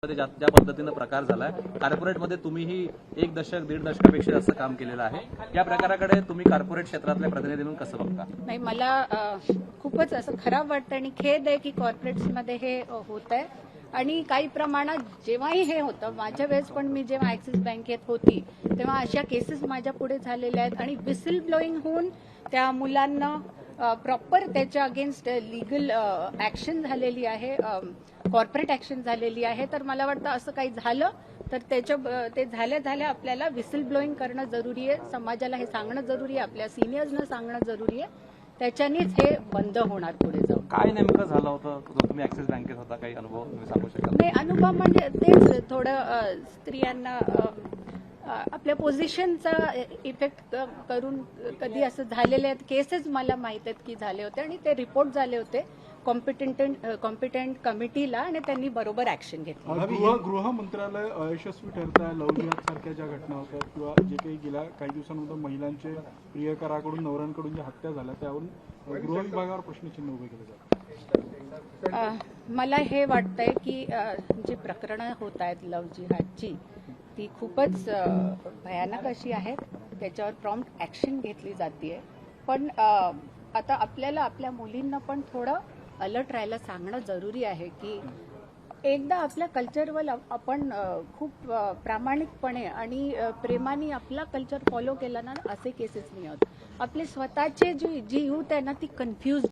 मध्यंतरी ज्या पद्धतीनं प्रकार झालाय, कॉर्पोरेटमध्ये तुम्हीही 1 दशक 1.5 दशकापेक्षा जास्त काम केलेलं आहे. या प्रकाराकडे तुम्ही कॉर्पोरेट क्षेत्रातल्या प्रतिनिधी म्हणून कसं बघता? नाही, मला खूपच असं खराब वाटतं आणि खेद आहे की कॉर्पोरेट्समध्ये हे होत आहे. आणि काही प्रमाणात जेव्हाही हे होतं, माझ्या वेळेस पण मी जेव्हा ऍक्सिस बँकेत होती तेव्हा अशा केसेस माझ्या पुढे झालेल्या आहेत आणि विसिल ब्लोईंग होऊन त्या मुलांना प्रॉपर त्याच्या अगेन्स्ट लीगल ऍक्शन झालेली आहे, कॉर्पोरेट ऍक्शन झालेली आहे. तर मला वाटतं असं काही झालं तर ते झाल्या आपल्याला विसिल ब्लोईंग करणं जरुरी आहे, समाजाला हे सांगणं जरुरी आहे, आपल्या सिनियर्सना सांगणं जरुरी आहे. त्याच्यानेच हे बंद होणार पुढे जाऊन. काय नेमकं झालं होतं? तुम्ही ऍक्सिस बँकेत होता, काही अनुभव तुम्ही सांगू शकाल? नाही, अनुभव म्हणजे तेच थोडं स्त्रियांना आपल्या पोझिशनचा इफेक्ट करून कधी असं झालेले आहेत केसेस मला माहित आहेत की झाले होते आणि ते रिपोर्ट झाले होते कॉम्पिटंट कमिटीला आणि त्यांनी बरोबर ऍक्शन घेतली. गृह मंत्रालय अयशस्वी ठरत आहे. लव्ह जिहाद सारख्या ज्या घटना होत्या किंवा जे काही गेल्या काही दिवसांनंतर महिलांचे प्रियकराकडून नवऱ्यांकडून ज्या हत्या झाल्या त्यावरून गृह विभागावर प्रश्नचिन्ह उभे केले जातात. मला हे वाटतंय की जी प्रकरणं होत आहेत लव्ह जिहादची ती खूपच भयानक अशी आहेत, त्याच्यावर प्रॉम्प्ट ऍक्शन घेतली जाते. पण आता आपल्याला आपल्या मुलींना पण थोडं अलर्ट राहायला सांगणं जरुरी आहे की एकदा आपल्या कल्चरवर आपण खूप प्रामाणिकपणे आणि प्रेमाने आपला कल्चर फॉलो केला ना, असे केसेस नाही होत. आपले स्वतःचे जी यूथ आहे ना ती कन्फ्यूज